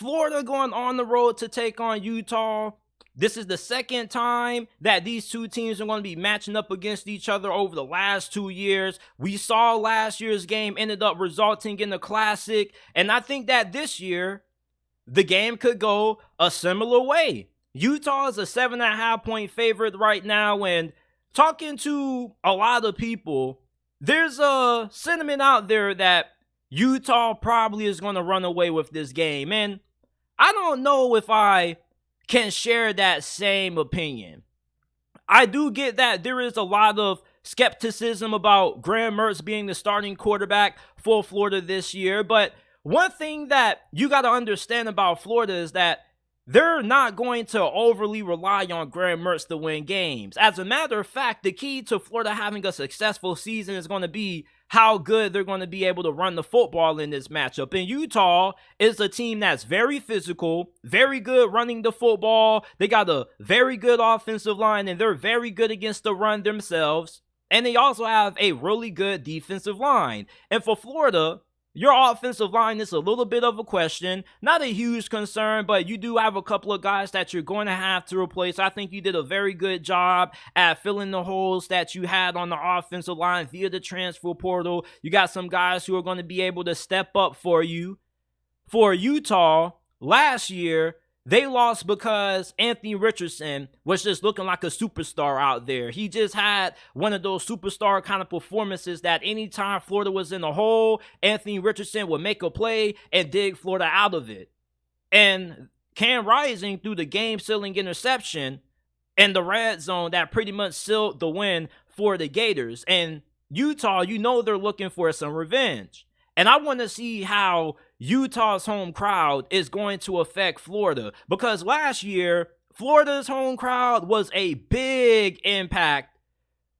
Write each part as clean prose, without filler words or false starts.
Florida going on the road to take on Utah. This is the second time that these two teams are going to be matching up against each other over the last 2 years. We saw last year's game ended up resulting in a classic, and I think that this year, the game could go a similar way. Utah is a 7.5 point favorite right now, and talking to a lot of people, there's a sentiment out there that Utah probably is going to run away with this game, and I don't know if I can share that same opinion. I do get that there is a lot of skepticism about Graham Mertz being the starting quarterback for Florida this year, but one thing that you got to understand about Florida is that they're not going to overly rely on Graham Mertz to win games. As a matter of fact, the key to Florida having a successful season is going to be how good they're going to be able to run the football in this matchup. And Utah is a team that's very physical, very good running the football. They got a very good offensive line, and they're very good against the run themselves. And they also have a really good defensive line. And for Florida, your offensive line is a little bit of a question. Not a huge concern, but you do have a couple of guys that you're going to have to replace. I think you did a very good job at filling the holes that you had on the offensive line via the transfer portal. You got some guys who are going to be able to step up for you. For Utah, last year, they lost because Anthony Richardson was just looking like a superstar out there. He just had one of those superstar kind of performances that anytime Florida was in a hole, Anthony Richardson would make a play and dig Florida out of it. And Cam Rising threw the game-sealing interception in the red zone that pretty much sealed the win for the Gators. And Utah, you know they're looking for some revenge. And I want to see how Utah's home crowd is going to affect Florida, because last year, Florida's home crowd was a big impact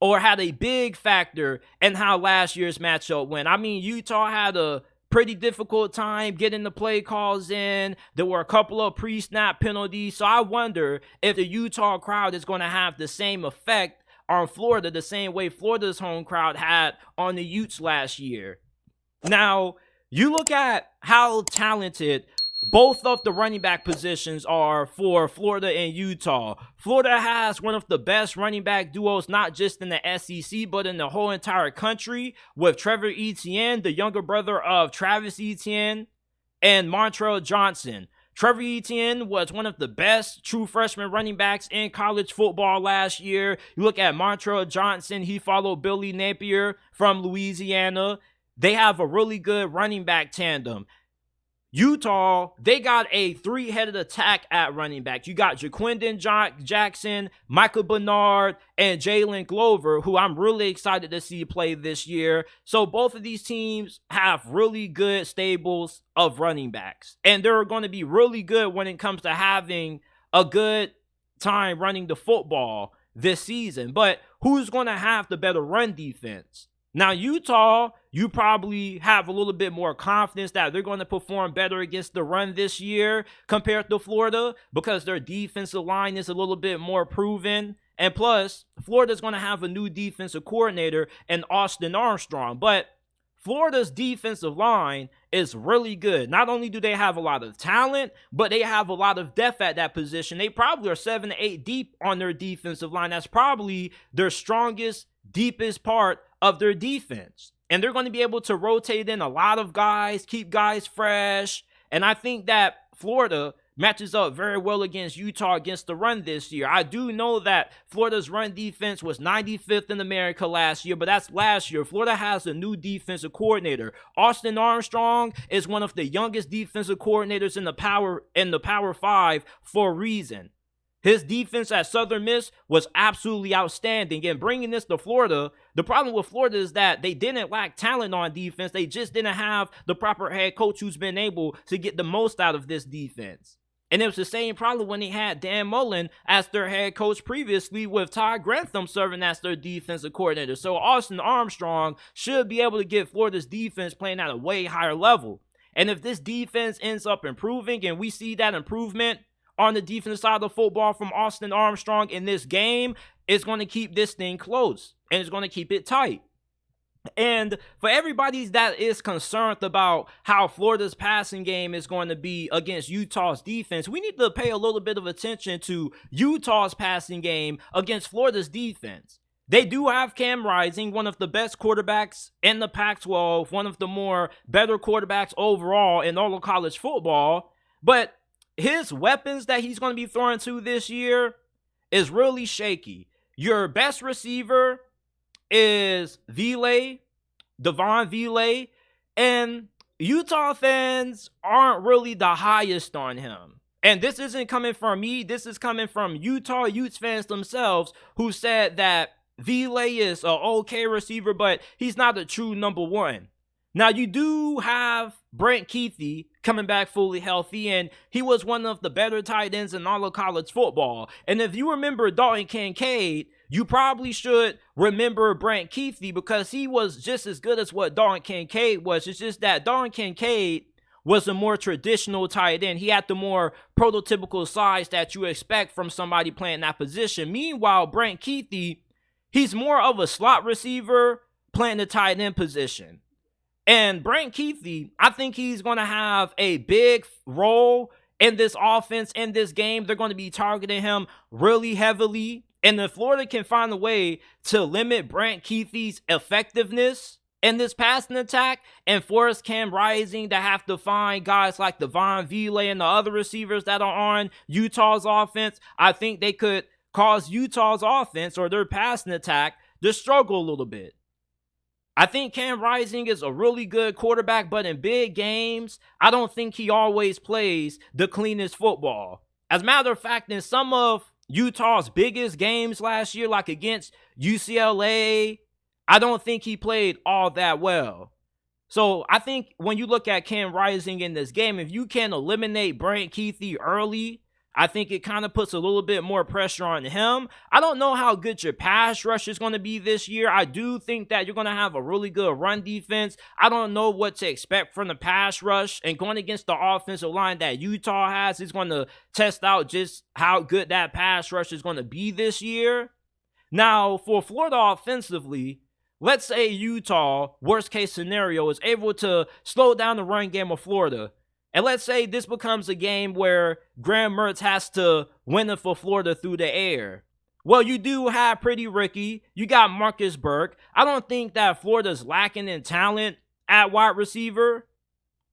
or had a big factor in how last year's matchup went. I mean, Utah had a pretty difficult time getting the play calls in. There were a couple of pre-snap penalties. So I wonder if the Utah crowd is going to have the same effect on Florida, the same way Florida's home crowd had on the Utes last year. Now, you look at how talented both of the running back positions are for Florida and Utah. Florida has one of the best running back duos, not just in the SEC, but in the whole entire country, with Trevor Etienne, the younger brother of Travis Etienne, and Montrell Johnson. Trevor Etienne was one of the best true freshman running backs in college football last year. You look at Montrell Johnson, he followed Billy Napier from Louisiana. They have a really good running back tandem. Utah, they got a three-headed attack at running back. You got Jaquindon Jackson, Michael Bernard, and Jalen Glover, who I'm really excited to see play this year. So both of these teams have really good stables of running backs. And they're going to be really good when it comes to having a good time running the football this season. But who's going to have the better run defense? Now, Utah, you probably have a little bit more confidence that they're going to perform better against the run this year compared to Florida, because their defensive line is a little bit more proven. And plus, Florida's going to have a new defensive coordinator in Austin Armstrong. But Florida's defensive line is really good. Not only do they have a lot of talent, but they have a lot of depth at that position. They probably are 7 to 8 deep on their defensive line. That's probably their strongest, deepest part of their defense. And they're going to be able to rotate in a lot of guys, keep guys fresh. And I think that Florida matches up very well against Utah against the run this year. I do know that Florida's run defense was 95th in America last year, but that's last year. Florida has a new defensive coordinator. Austin Armstrong is one of the youngest defensive coordinators in the Power 5 for a reason. His defense at Southern Miss was absolutely outstanding. And bringing this to Florida, the problem with Florida is that they didn't lack talent on defense. They just didn't have the proper head coach who's been able to get the most out of this defense. And it was the same problem when they had Dan Mullen as their head coach previously, with Todd Grantham serving as their defensive coordinator. So Austin Armstrong should be able to get Florida's defense playing at a way higher level. And if this defense ends up improving and we see that improvement on the defensive side of the football from Austin Armstrong in this game, it's going to keep this thing close and it's going to keep it tight. And for everybody that is concerned about how Florida's passing game is going to be against Utah's defense, we need to pay a little bit of attention to Utah's passing game against Florida's defense. They do have Cam Rising, one of the best quarterbacks in the Pac-12, one of the more better quarterbacks overall in all of college football. But his weapons that he's going to be throwing to this year is really shaky. Your best receiver is Devon Vile, and Utah fans aren't really the highest on him. And this isn't coming from me, this is coming from Utah Utes fans themselves, who said that Vile is an okay receiver, but he's not a true number one. Now, you do have Brent Keithy coming back fully healthy, and he was one of the better tight ends in all of college football. And if you remember Dalton Kincaid, you probably should remember Brent Keithy, because he was just as good as what Dalton Kincaid was. It's just that Dalton Kincaid was a more traditional tight end. He had the more prototypical size that you expect from somebody playing that position. Meanwhile, Brent Keithy, he's more of a slot receiver playing the tight end position. And Brent Keithy, I think he's going to have a big role in this offense, in this game. They're going to be targeting him really heavily. And if Florida can find a way to limit Brent Keithy's effectiveness in this passing attack and force Cam Rising to have to find guys like Devon Vile and the other receivers that are on Utah's offense, I think they could cause Utah's offense or their passing attack to struggle a little bit. I think Cam Rising is a really good quarterback, but in big games, I don't think he always plays the cleanest football. As a matter of fact, in some of Utah's biggest games last year, like against UCLA, I don't think he played all that well. So I think when you look at Cam Rising in this game, if you can eliminate Brent Keithy early, I think it kind of puts a little bit more pressure on him. I don't know how good your pass rush is going to be this year. I do think that you're going to have a really good run defense. I don't know what to expect from the pass rush. And going against the offensive line that Utah has is going to test out just how good that pass rush is going to be this year. Now, for Florida offensively, let's say Utah, worst case scenario, is able to slow down the run game of Florida. And let's say this becomes a game where Graham Mertz has to win it for Florida through the air. Well, you do have Pretty Ricky. You got Marcus Burke. I don't think that Florida's lacking in talent at wide receiver,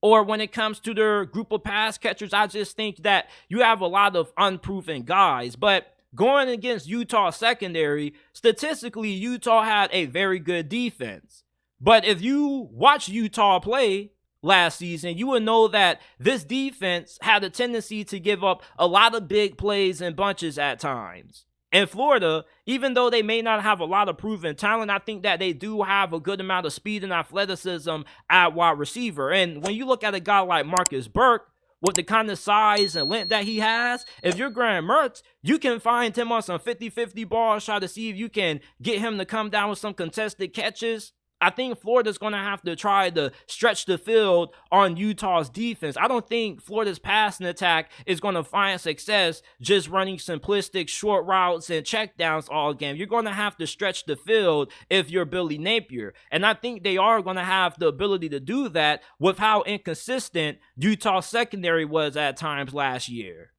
or when it comes to their group of pass catchers. I just think that you have a lot of unproven guys. But going against Utah secondary, statistically, Utah had a very good defense. But if you watch Utah play last season, you would know that this defense had a tendency to give up a lot of big plays in bunches at times. And Florida, even though they may not have a lot of proven talent, I think that they do have a good amount of speed and athleticism at wide receiver. And when you look at a guy like Marcus Burke, with the kind of size and length that he has, if you're Graham Mertz, you can find him on some 50-50 balls, try to see if you can get him to come down with some contested catches. I think Florida's going to have to try to stretch the field on Utah's defense. I don't think Florida's passing attack is going to find success just running simplistic short routes and checkdowns all game. You're going to have to stretch the field if you're Billy Napier. And I think they are going to have the ability to do that with how inconsistent Utah's secondary was at times last year.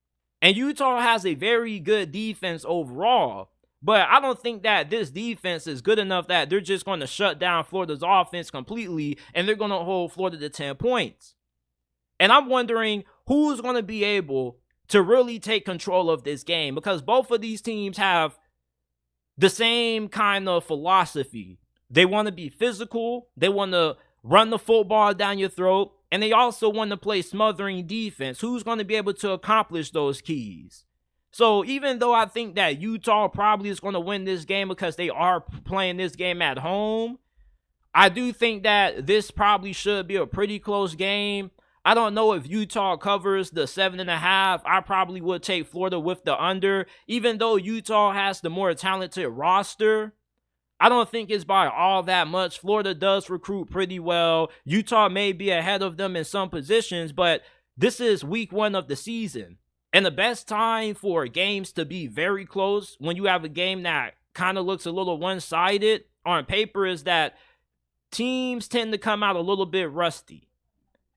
And Utah has a very good defense overall. But I don't think that this defense is good enough that they're just going to shut down Florida's offense completely and they're going to hold Florida to 10 points. And I'm wondering who's going to be able to really take control of this game, because both of these teams have the same kind of philosophy. They want to be physical, they want to run the football down your throat, and they also want to play smothering defense. Who's going to be able to accomplish those keys? So even though I think that Utah probably is going to win this game because they are playing this game at home, I do think that this probably should be a pretty close game. I don't know if Utah covers the 7.5. I probably would take Florida with the under. Even though Utah has the more talented roster, I don't think it's by all that much. Florida does recruit pretty well. Utah may be ahead of them in some positions, but this is week 1 of the season. And the best time for games to be very close when you have a game that kind of looks a little one-sided on paper is that teams tend to come out a little bit rusty.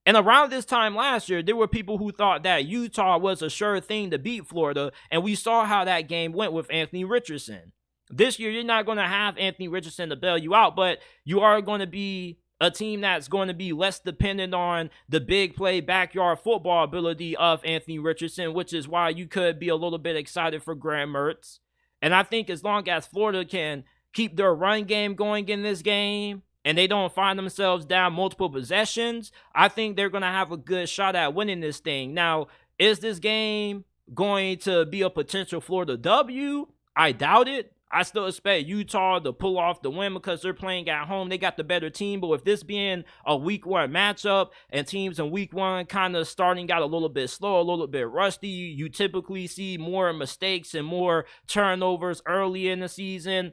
And around this time last year, there were people who thought that Utah was a sure thing to beat Florida, and we saw how that game went with Anthony Richardson. This year, you're not going to have Anthony Richardson to bail you out, but you are going to be a team that's going to be less dependent on the big play backyard football ability of Anthony Richardson, which is why you could be a little bit excited for Graham Mertz. And I think as long as Florida can keep their run game going in this game and they don't find themselves down multiple possessions, I think they're going to have a good shot at winning this thing. Now, is this game going to be a potential Florida W? I doubt it. I still expect Utah to pull off the win because they're playing at home. They got the better team. But with this being a week one matchup and teams in week one kind of starting out a little bit slow, a little bit rusty, you typically see more mistakes and more turnovers early in the season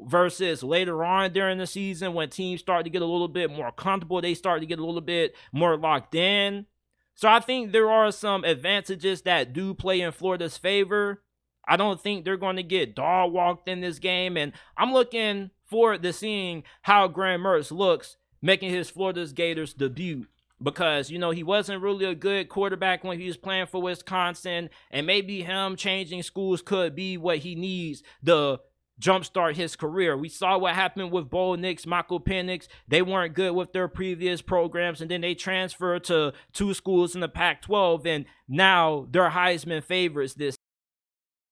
versus later on during the season when teams start to get a little bit more comfortable. They start to get a little bit more locked in. So I think there are some advantages that do play in Florida's favor. I don't think they're going to get dog walked in this game, and I'm looking forward to seeing how Graham Mertz looks making his Florida Gators debut because, you know, he wasn't really a good quarterback when he was playing for Wisconsin, and maybe him changing schools could be what he needs to jumpstart his career. We saw what happened with Bo Nix, Michael Penix. They weren't good with their previous programs, and then they transferred to two schools in the Pac-12, and now they're Heisman favorites this